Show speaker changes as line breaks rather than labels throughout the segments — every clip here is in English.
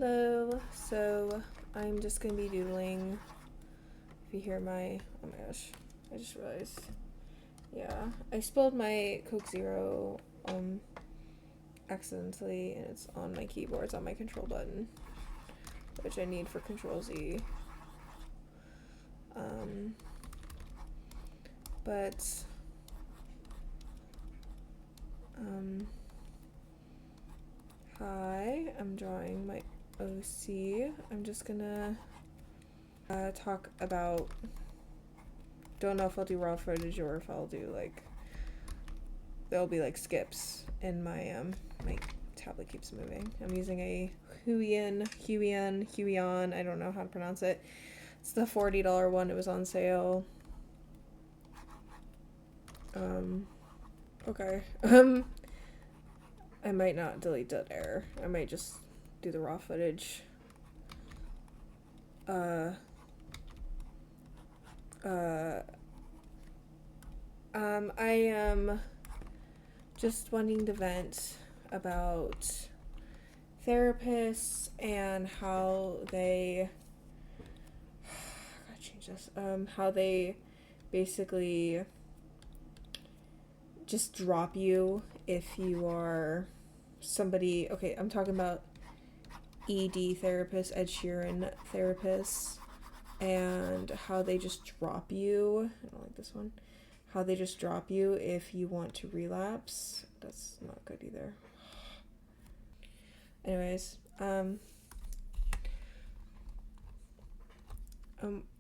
Hello. So I'm just gonna be doodling. If you hear my, oh my gosh, I just realized. Yeah, I spilled my Coke Zero accidentally, and it's on my keyboard. It's on my control button, which I need for Control Z. But hi, I'm drawing my OC. I'm just gonna talk about. Don't know if I'll do raw footage or if I'll do like. There'll be like skips in my my tablet keeps moving. I'm using a Huion. I don't know how to pronounce it. It's the $40 one. It was on sale. Okay. I might not delete that error. I might just do the raw footage. I am just wanting to vent about therapists and how they I gotta change this. How they basically just drop you if you are somebody. Okay, I'm talking about ED therapists, Ed Sheeran therapists, and how they just drop you. I don't like this one. How they just drop you if you want to relapse. That's not good either. Anyways,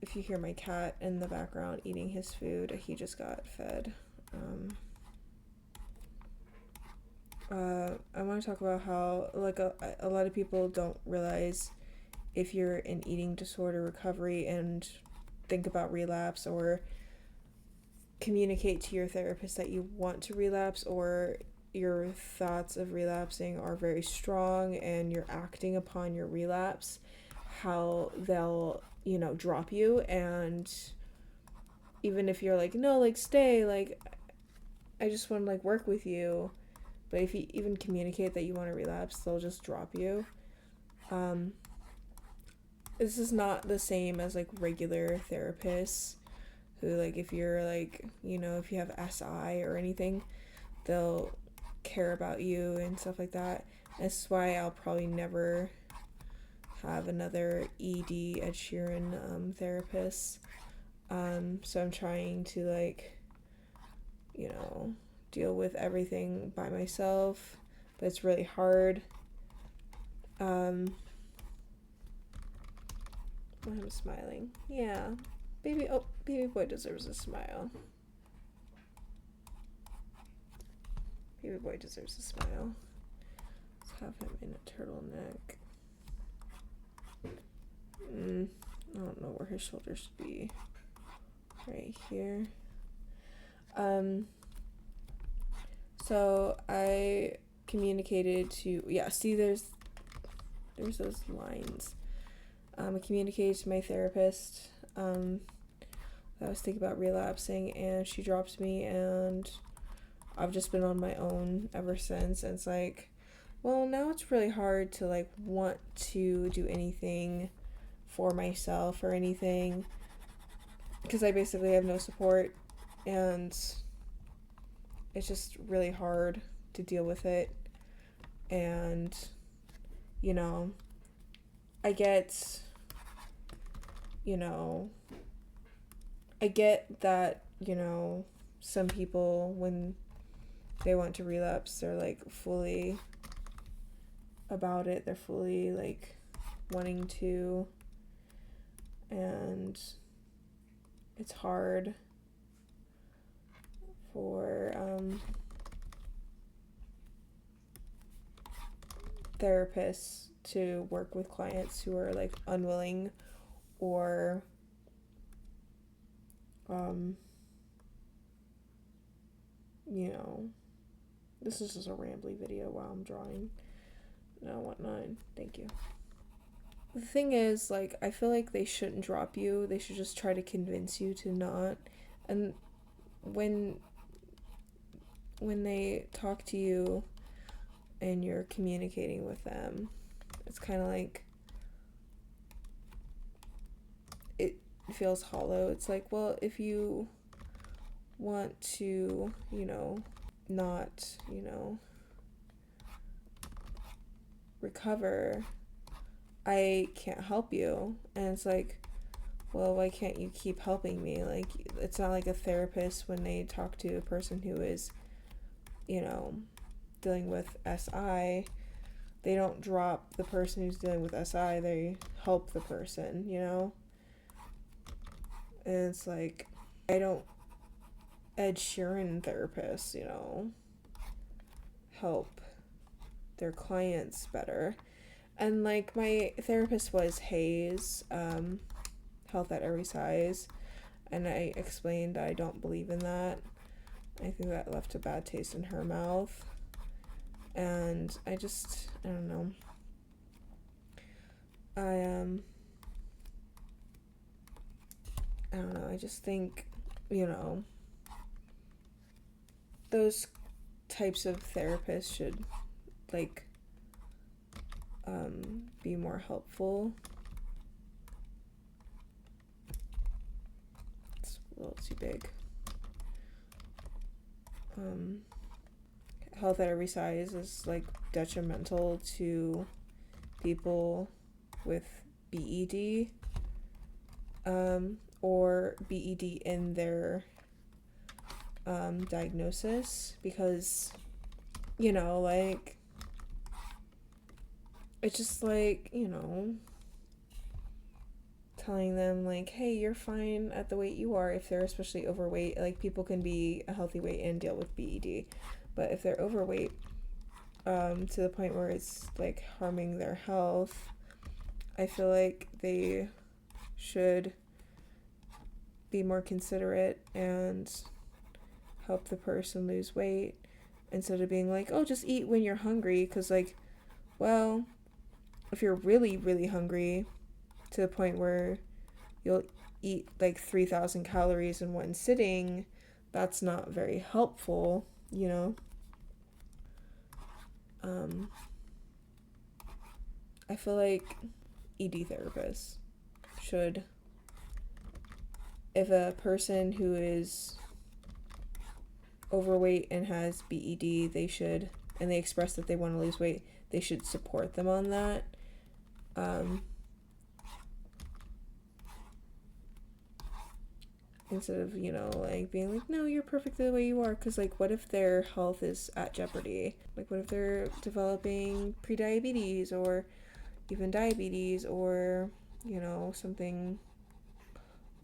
if you hear my cat in the background eating his food, he just got fed. I want to talk about how like a lot of people don't realize if you're in eating disorder recovery and think about relapse or communicate to your therapist that you want to relapse or your thoughts of relapsing are very strong and you're acting upon your relapse, how they'll, drop you. And even if you're like, no, like stay, like I just want to like work with you, but if you even communicate that you want to relapse, they'll just drop you. This is not the same as like regular therapists who, like, if you're like, if you have SI or anything, they'll care about you and stuff like that. That's why I'll probably never have another ED Ed Sheeran therapist. So I'm trying to like, deal with everything by myself, but it's really hard. I'm smiling. Yeah. Baby boy deserves a smile. Baby boy deserves a smile. Let's have him in a turtleneck. I don't know where his shoulders should be. Right here. So I communicated to, see, there's those lines. I communicated to my therapist I was thinking about relapsing, and she dropped me, and I've just been on my own ever since. And it's like, well, now it's really hard to like want to do anything for myself or anything because I basically have no support, and it's just really hard to deal with it. And I get I get that, some people, when they want to relapse, they're like fully about it. They're fully like wanting to, and it's hard for therapists to work with clients who are like unwilling or this is just a rambly video while I'm drawing. No, whatnot. Thank you. The thing is, like, I feel like they shouldn't drop you. They should just try to convince you to not. And when they talk to you and you're communicating with them, it's kind of like feels hollow. It's like, well, if you want to, not, recover, I can't help you. And it's like, well, why can't you keep helping me? Like, it's not like a therapist when they talk to a person who is, dealing with SI, they don't drop the person who's dealing with SI, they help the person, And it's like, I don't Ed Sheeran therapists, help their clients better. And like my therapist was Hayes, health at every size, and I explained that I don't believe in that. I think that left a bad taste in her mouth, and I don't know. I don't know. I just think, those types of therapists should like be more helpful. It's a little too big. Health at every size is like detrimental to people with BED, or BED in their diagnosis, because like it's just like telling them like, hey, you're fine at the weight you are. If they're especially overweight, like people can be a healthy weight and deal with BED, but if they're overweight to the point where it's like harming their health, I feel like they should be more considerate and help the person lose weight, instead of being like, oh, just eat when you're hungry. Because like, well, if you're really, really hungry to the point where you'll eat like 3,000 calories in one sitting, that's not very helpful, I feel like ED therapists should, if a person who is overweight and has BED, and they express that they want to lose weight, they should support them on that. Instead of, like being like, no, you're perfect the way you are. Because, like, what if their health is at jeopardy? Like, what if they're developing prediabetes or even diabetes, or, something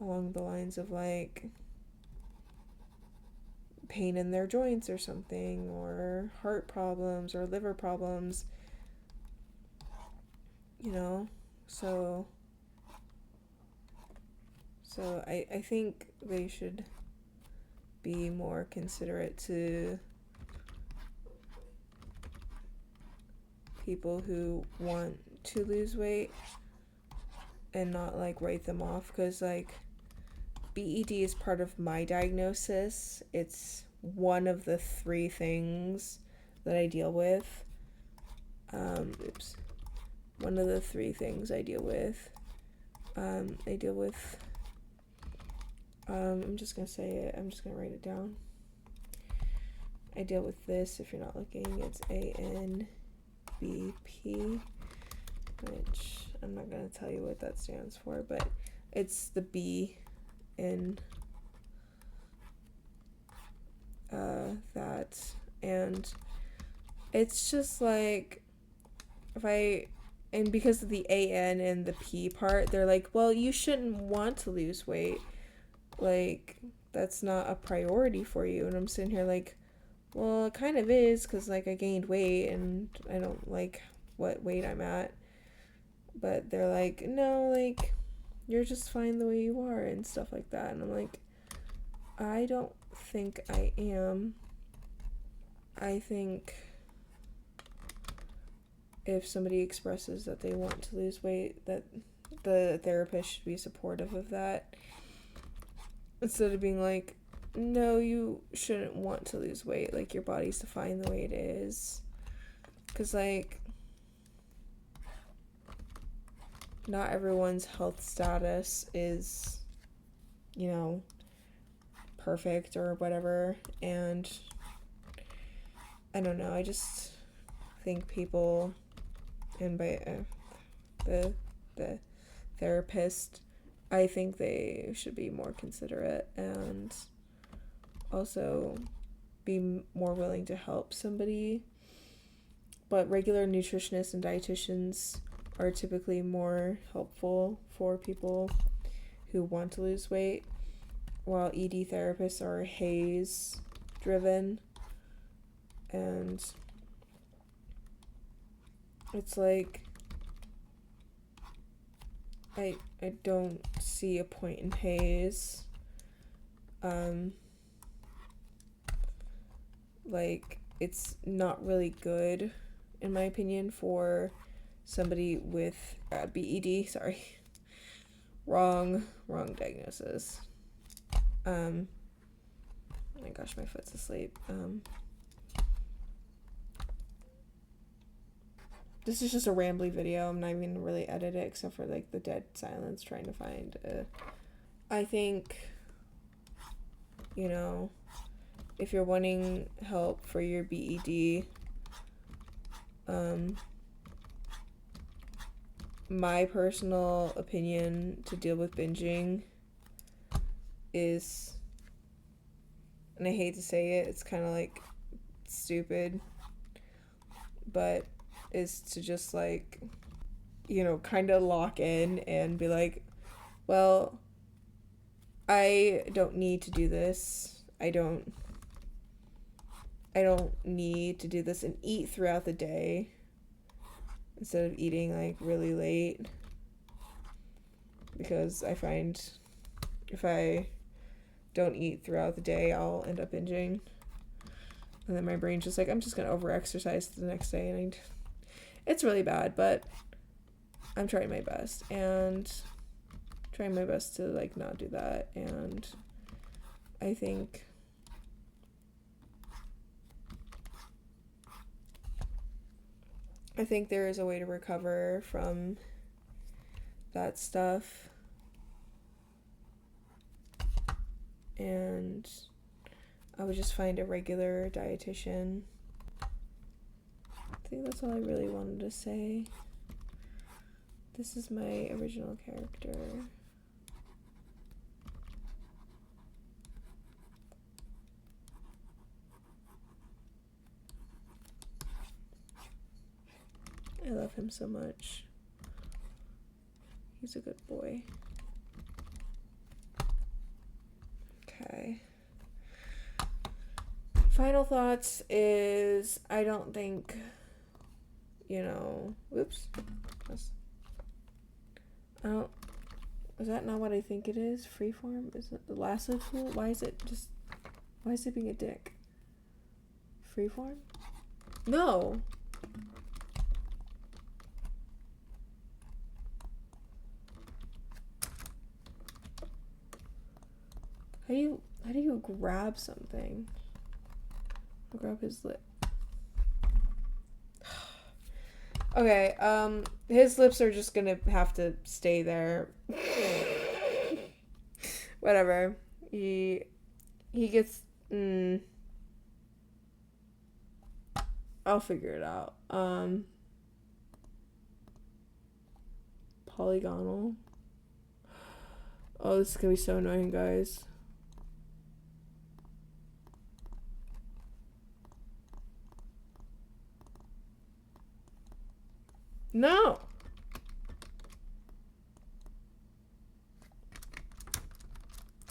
along the lines of, like, pain in their joints or something, or heart problems or liver problems, So I think they should be more considerate to people who want to lose weight and not like write them off, because like BED is part of my diagnosis. It's one of the 3 things that I deal with. One of the 3 things I deal with. I'm just gonna say it. I'm just gonna write it down. I deal with this. If you're not looking, it's ANBP, which I'm not gonna tell you what that stands for, but it's the B in that, and it's just like and because of the AN and the P part, they're like, well, you shouldn't want to lose weight. Like, that's not a priority for you. And I'm sitting here like, well, it kind of is, because, like, I gained weight and I don't like what weight I'm at. But they're like, no, like, you're just fine the way you are and stuff like that. And I'm like, I don't think I am. I think if somebody expresses that they want to lose weight, that the therapist should be supportive of that. Instead of being like, no, you shouldn't want to lose weight. Like, your body's fine the way it is. Because, like, not everyone's health status is you know, perfect or whatever. And I don't know, I just think people, and by the therapist, I think they should be more considerate and also be more willing to help somebody. But regular nutritionists and dietitians are typically more helpful for people who want to lose weight, while ED therapists are HAES driven. And it's like, I don't see a point in HAES. Like, it's not really good, in my opinion, for somebody with BED. Sorry, wrong diagnosis. Oh my gosh, my foot's asleep. This is just a rambly video. I'm not even gonna really edit it except for like the dead silence trying to find I think, you know, if you're wanting help for your BED, my personal opinion to deal with binging is, and I hate to say it, it's kind of like stupid, but is to just like, you know, kind of lock in and be like, well, I don't need to do this. I don't need to do this, and eat throughout the day instead of eating like really late, because I find if I don't eat throughout the day, I'll end up binging, and then my brain's just like, I'm just gonna overexercise the next day, and it's really bad, but I'm trying my best to like not do that. And I think there is a way to recover from that stuff, and I would just find a regular dietitian. I think that's all I really wanted to say. This is my original character. I love him so much. He's a good boy. Okay. Final thoughts is, I don't think, you know, oops. Is that not what I think it is? Freeform? Is it the lasso tool? Why is it being a dick? Freeform? No. How do you grab something? I'll grab his lip. Okay, his lips are just gonna have to stay there. Whatever. He gets, I'll figure it out. Polygonal. Oh, this is gonna be so annoying, guys. No!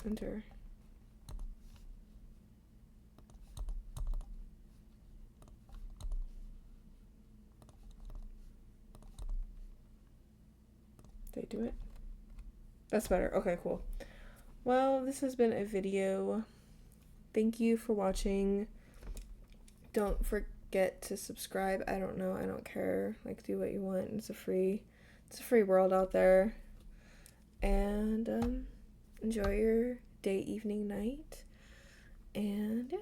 Enter. Did I do it? That's better. Okay, cool. Well, this has been a video. Thank you for watching. Don't forget to subscribe. I don't know. I don't care. Like, do what you want. It's a free world out there. And enjoy your day, evening, night. And yeah.